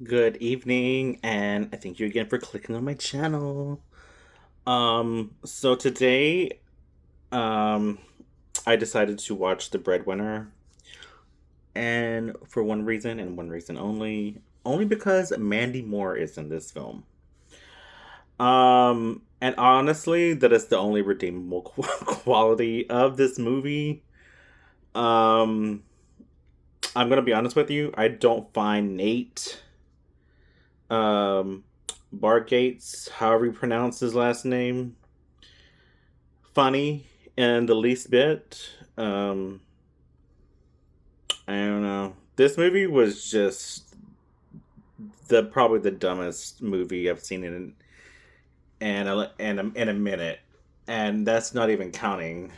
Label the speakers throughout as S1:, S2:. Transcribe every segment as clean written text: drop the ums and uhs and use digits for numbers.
S1: Good evening, and I thank you again for clicking on my channel. So today, um, I decided to watch The Breadwinner, and for one reason and one reason only because Mandy Moore is in this film. And honestly, that is the only redeemable quality of this movie. Um, I'm gonna be honest with you, I don't find Nate um Bargates, however you pronounce his last name, funny in the least bit. I don't know. This movie was just the probably the dumbest movie I've seen in a minute, and that's not even counting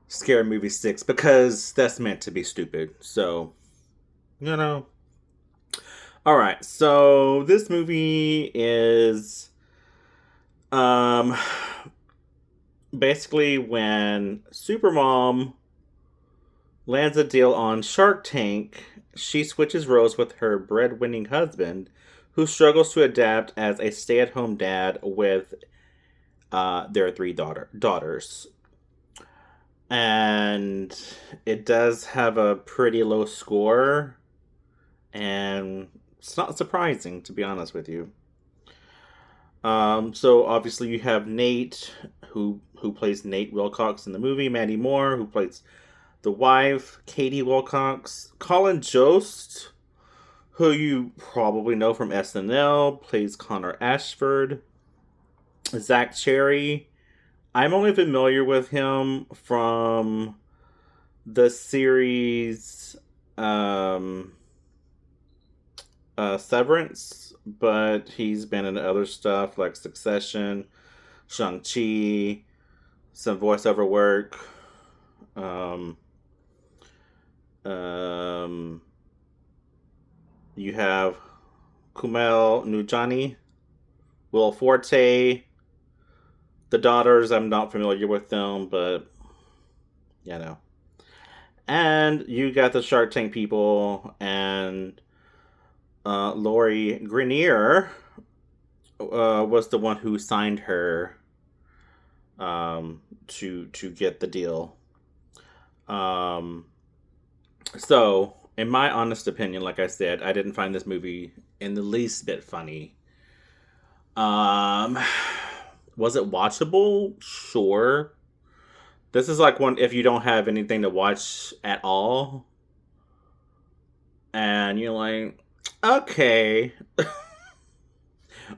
S1: Scary Movie 6 because that's meant to be stupid. So you know. All right, so this movie is um basically when Supermom lands a deal on Shark Tank, she switches roles with her breadwinning husband, who struggles to adapt as a stay-at-home dad with their three daughters. And it does have a pretty low score, and it's not surprising to be honest with you. So obviously you have Nate, who plays Nate Wilcox in the movie, Mandy Moore, who plays the wife, Katie Wilcox, Colin Jost, who you probably know from SNL, plays Connor Ashford, Zach Cherry. I'm only familiar with him from the series um, Severance, but he's been in other stuff like Succession, Shang-Chi, some voiceover work. Um, um, you have Kumail Nanjiani, Will Forte. The daughters, I'm not familiar with them, but you know. And you got the Shark Tank people, and Lori Greiner was the one who signed her to get the deal. Um, so, in my honest opinion, like I said, I didn't find this movie in the least bit funny. Um, was it watchable? Sure. This is like one if you don't have anything to watch at all, and you're like, okay,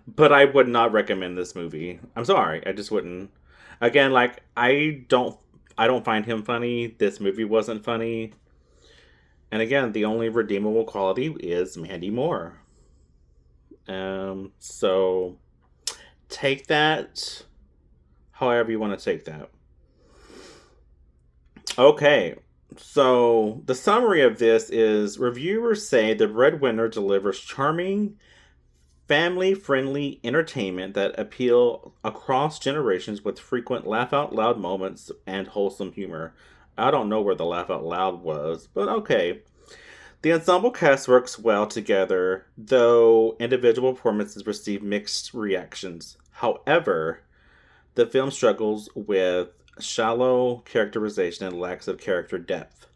S1: but I would not recommend this movie. I'm sorry, I just wouldn't. Again, like I don't find him funny. This movie wasn't funny, and again, the only redeemable quality is Mandy Moore. So take that however you want to take that. Okay, so the summary of this is reviewers say the Breadwinner delivers charming, family-friendly entertainment that appeal across generations with frequent laugh out loud moments and wholesome humor. I don't know where the laugh out loud was, but okay. The ensemble cast works well together, though individual performances receive mixed reactions. However, the film struggles with shallow characterization and lacks of character depth.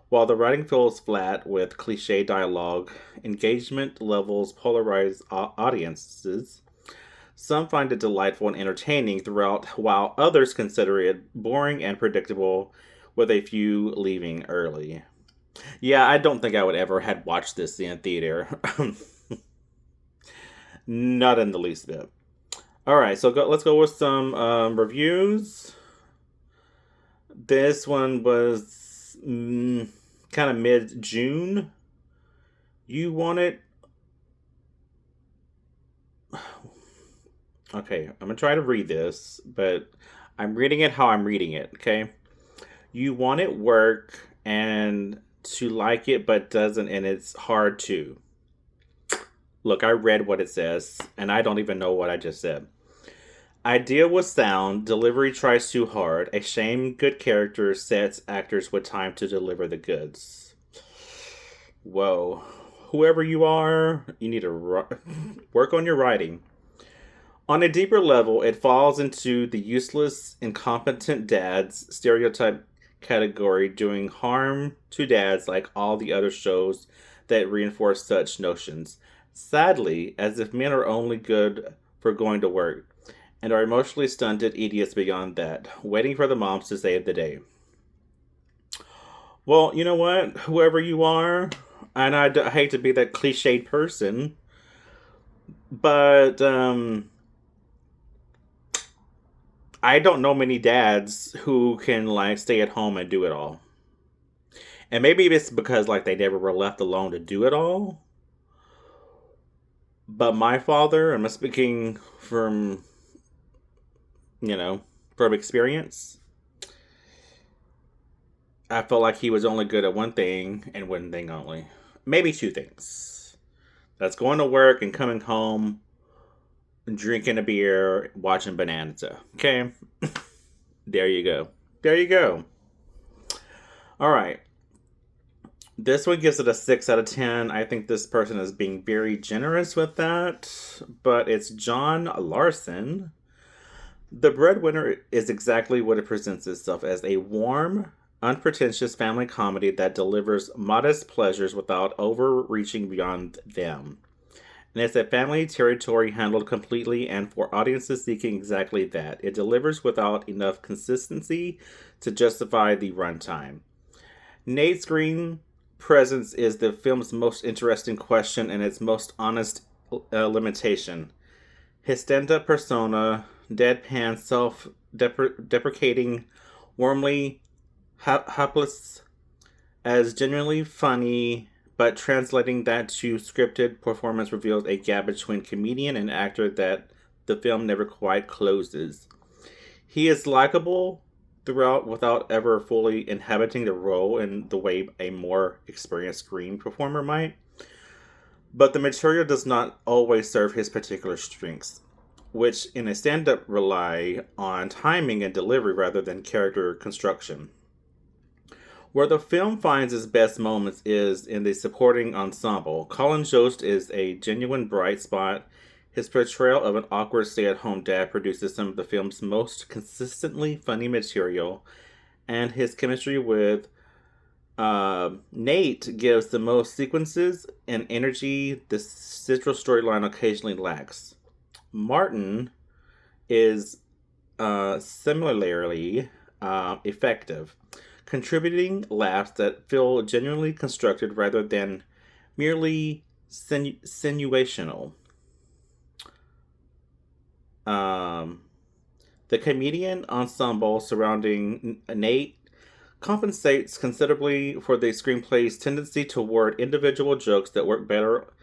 S1: While the writing feels flat with cliche dialogue, engagement levels polarize audiences. Some find it delightful and entertaining throughout, while others consider it boring and predictable, with a few leaving early. Yeah, I don't think I would ever had watched this in theater. Not in the least bit. All right, so let's go with some reviews. This one was kind of mid June. You want it? Okay, I'm gonna try to read this, but I'm reading it how I'm reading it. Okay, you want it work and to like it, but doesn't, and it's hard to. Look, I read what it says, and I don't even know what I just said. Idea was sound, delivery tries too hard. A shame good character sets actors with time to deliver the goods. Whoa. whoever you are, you need to work on your writing. On a deeper level, it falls into the useless, incompetent dads stereotype category, doing harm to dads like all the other shows that reinforce such notions. Sadly, as if men are only good for going to work and are emotionally stunted idiots beyond that, waiting for the moms to save the day. Well, you know what? Whoever you are, and I hate to be that cliched person, but I don't know many dads who can like stay at home and do it all. And maybe it's because like they never were left alone to do it all. But my father, I'm speaking from, you know, from experience, I felt like he was only good at one thing and one thing only. Maybe two things. That's going to work and coming home, drinking a beer, watching Bonanza. Okay? There you go. There you go. All right. This one gives it a 6 out of 10. I think this person is being very generous with that, but it's John Larson. The Breadwinner is exactly what it presents itself as, a warm, unpretentious family comedy that delivers modest pleasures without overreaching beyond them. And it's a family territory handled completely, and for audiences seeking exactly that. It delivers without enough consistency to justify the runtime. Nate's screen presence is the film's most interesting question and its most honest limitation. His stand up persona, deadpan, self deprecating, warmly helpless, as genuinely funny, but translating that to scripted performance reveals a gap between comedian and actor that the film never quite closes. He is likable throughout without ever fully inhabiting the role in the way a more experienced screen performer might. But the material does not always serve his particular strengths, which in a stand up rely on timing and delivery rather than character construction. Where the film finds its best moments is in the supporting ensemble. Colin Jost is a genuine bright spot. His portrayal of an awkward stay at home dad produces some of the film's most consistently funny material, and his chemistry with Nate gives the most sequences and energy the central storyline occasionally lacks. Martin is similarly effective, contributing laughs that feel genuinely constructed rather than merely sinuational. Um, the comedian ensemble surrounding Nate compensates considerably for the screenplay's tendency toward individual jokes that work better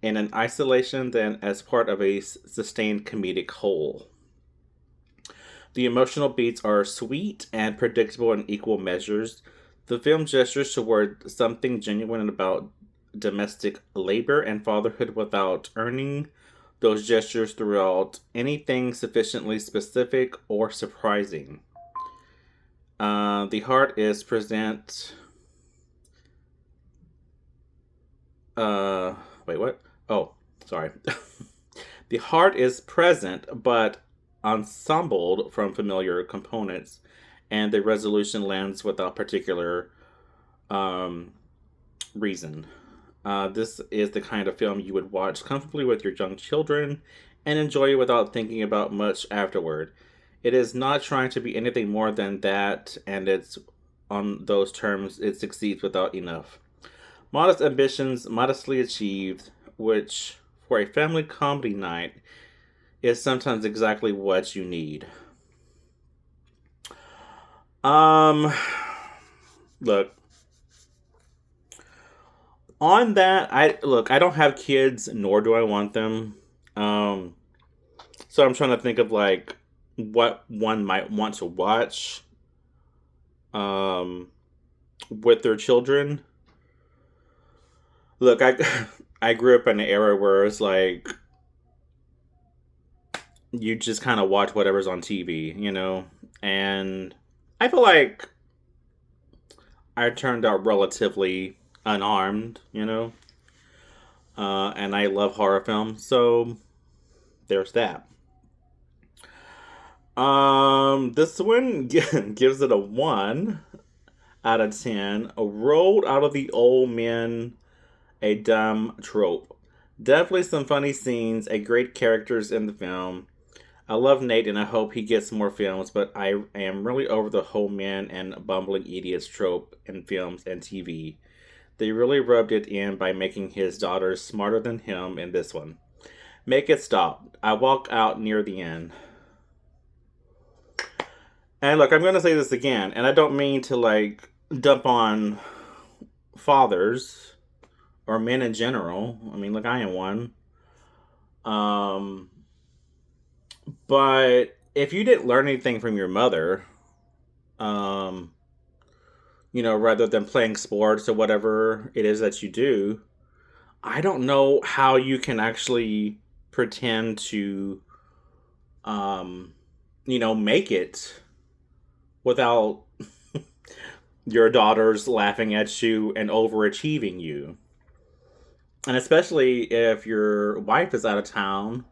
S1: in an isolation than as part of a sustained comedic whole. The emotional beats are sweet and predictable in equal measures. The film gestures toward something genuine about domestic labor and fatherhood without earning those gestures throughout anything sufficiently specific or surprising. The heart is present. Wait, what? Oh, sorry. The heart is present, but ensembled from familiar components, and the resolution lands without particular um, reason. This is the kind of film you would watch comfortably with your young children and enjoy without thinking about much afterward. It is not trying to be anything more than that, and it's on those terms it succeeds without enough. Modest ambitions, modestly achieved, which for a family comedy night is sometimes exactly what you need. Um, look, on that, I don't have kids, nor do I want them. Um, so I'm trying to think of like what one might want to watch um with their children. Look, I I grew up in an era where it's like you just kind of watch whatever's on TV, you know? And I feel like I turned out relatively unarmed, you know? and I love horror films, so there's that. This one gives it a 1 out of 10. Rolled out of the old men, a dumb trope. Definitely some funny scenes, a great characters in the film. I love Nate and I hope he gets more films, but I am really over the whole men and bumbling idiots trope in films and TV. They really rubbed it in by making his daughters smarter than him in this one. Make it stop. I walk out near the end. And look, I'm going to say this again, and I don't mean to like dump on fathers or men in general. I mean, look, I am one. Um, but if you didn't learn anything from your mother, um, rather than playing sports or whatever it is that you do, I don't know how you can actually pretend to, um, make it without your daughters laughing at you and overachieving you. And especially if your wife is out of town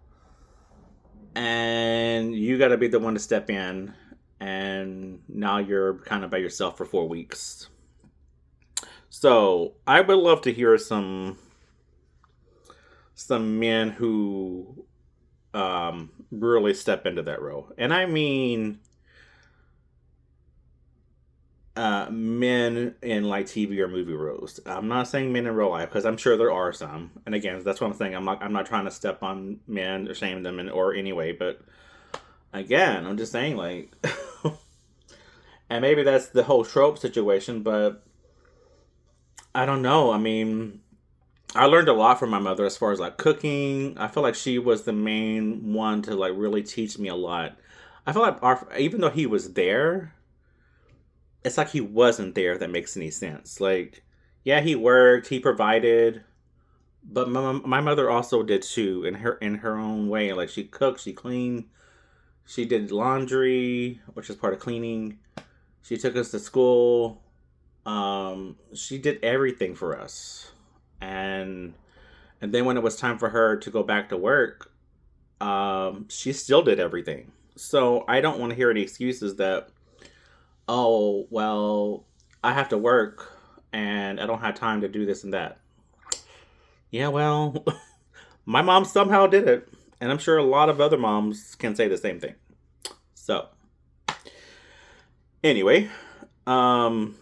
S1: and you got to be the one to step in, and now you're kind of by yourself for 4 weeks. So I would love to hear some men who really step into that role, and I mean men in like TV or movie roles. I'm not saying men in real life because I'm sure there are some. And again, that's what I'm saying. I'm not trying to step on men or shame them or anyway. But again, I'm just saying like, and maybe that's the whole trope situation. But I don't know. I mean, I learned a lot from my mother as far as like cooking. I feel like she was the main one to like really teach me a lot. I feel like even though he was there, it's like he wasn't there. If that makes any sense. Like, yeah, he worked, he provided, but my mother also did too in her own way. Like she cooked, she cleaned, she did laundry, which is part of cleaning. She took us to school. She did everything for us, and then when it was time for her to go back to work, she still did everything. So I don't want to hear any excuses that, oh, well, I have to work and I don't have time to do this and that. Yeah, well, my mom somehow did it. And I'm sure a lot of other moms can say the same thing. So, anyway, um,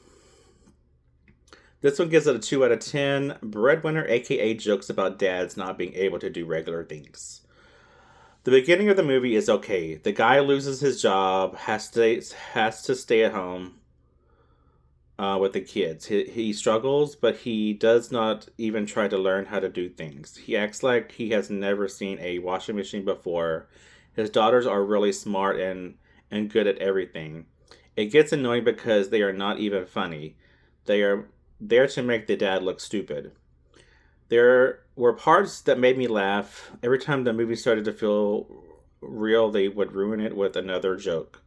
S1: this one gives it a 2 out of 10. Breadwinner, aka jokes about dads not being able to do regular things. The beginning of the movie is okay. The guy loses his job, has to stay at home with the kids. He struggles, but he does not even try to learn how to do things. He acts like he has never seen a washing machine before. His daughters are really smart and good at everything. It gets annoying because they are not even funny. They are there to make the dad look stupid. There were parts that made me laugh. Every time the movie started to feel real, they would ruin it with another joke.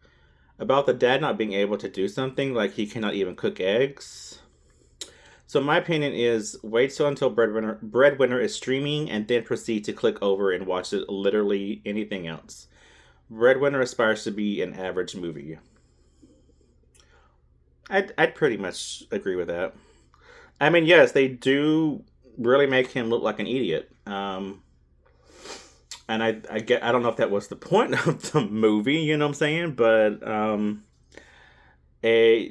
S1: About the dad not being able to do something, like he cannot even cook eggs. So my opinion is wait till until Breadwinner is streaming and then proceed to click over and watch it literally anything else. Breadwinner aspires to be an average movie. I'd pretty much agree with that. I mean, yes, they do really make him look like an idiot. And I don't know if that was the point of the movie, you know what I'm saying? But they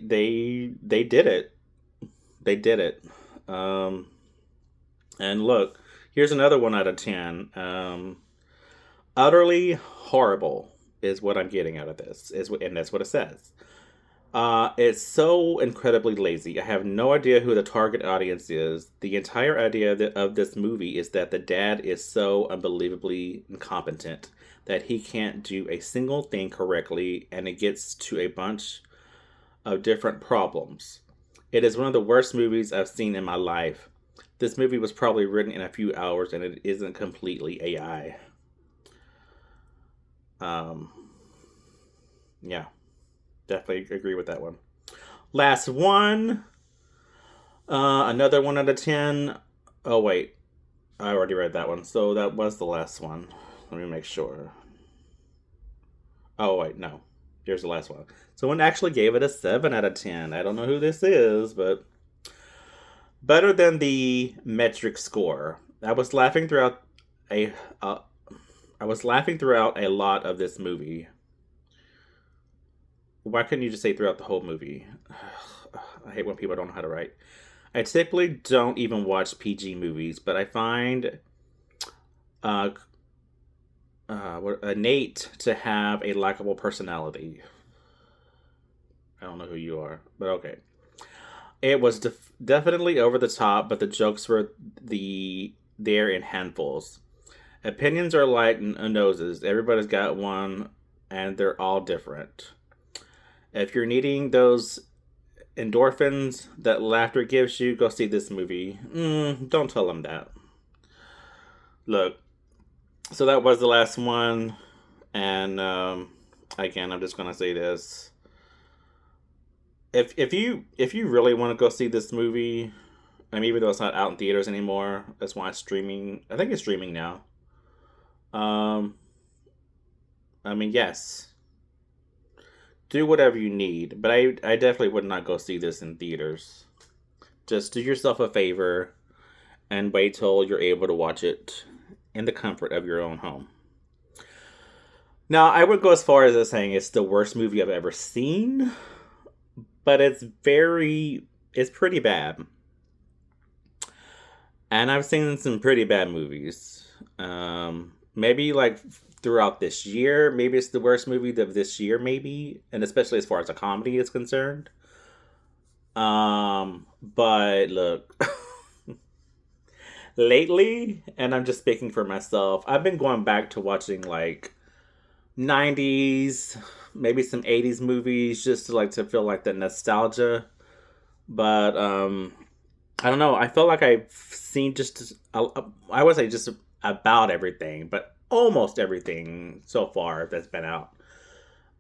S1: did it. They did it. Um, and look, here's another 1 out of 10. Utterly horrible is what I'm getting out of this. And that's what it says. It's so incredibly lazy. I have no idea who the target audience is. The entire idea of this movie is that the dad is so unbelievably incompetent that he can't do a single thing correctly, and it gets to a bunch of different problems. It is one of the worst movies I've seen in my life. This movie was probably written in a few hours, and it isn't completely AI. Um, yeah. Definitely agree with that one. Last one. Another 1 out of 10. Oh, wait. I already read that one, so that was the last one. Let me make sure. Oh wait, no. Here's the last one. Someone actually gave it a 7 out of 10. I don't know who this is, but better than the metric score. A uh, I was laughing throughout a lot of this movie. Why couldn't you just say throughout the whole movie? I hate when people don't know how to write. I typically don't even watch PG movies, but I find uh, Nate to have a likable personality. I don't know who you are, but okay. It was definitely over the top, but the jokes were there in handfuls. Opinions are like noses. Everybody's got one, and they're all different. If you're needing those endorphins that laughter gives you, go see this movie. Don't tell them that. Look, so that was the last one, and again, I'm just gonna say this: if you really want to go see this movie, I mean, even though it's not out in theaters anymore, that's why it's streaming. I think it's streaming now. Um, I mean, yes, do whatever you need, but I definitely would not go see this in theaters. Just do yourself a favor and wait till you're able to watch it in the comfort of your own home. Now, I would go as far as saying it's the worst movie I've ever seen, but it's pretty bad. And I've seen some pretty bad movies. Maybe like throughout this year, maybe it's the worst movie of this year, maybe, and especially as far as a comedy is concerned. But look, lately, and I'm just speaking for myself, I've been going back to watching like 90s, maybe some 80s movies just to feel like the nostalgia. But I don't know. I feel like I've seen I would say just about everything, but almost everything so far that's been out.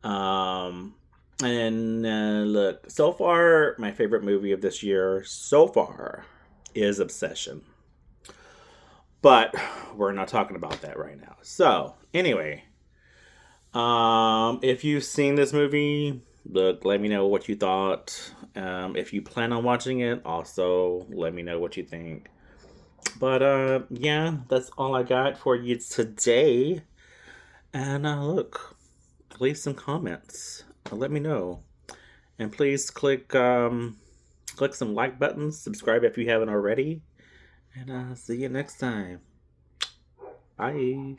S1: Um, and look, so far, my favorite movie of this year so far is Obsession. But we're not talking about that right now. So, anyway, if you've seen this movie, look, let me know what you thought. If you plan on watching it, also let me know what you think. But yeah, that's all I got for you today. And look, leave some comments. Let me know, and please click some like buttons. Subscribe if you haven't already. And see you next time. Bye.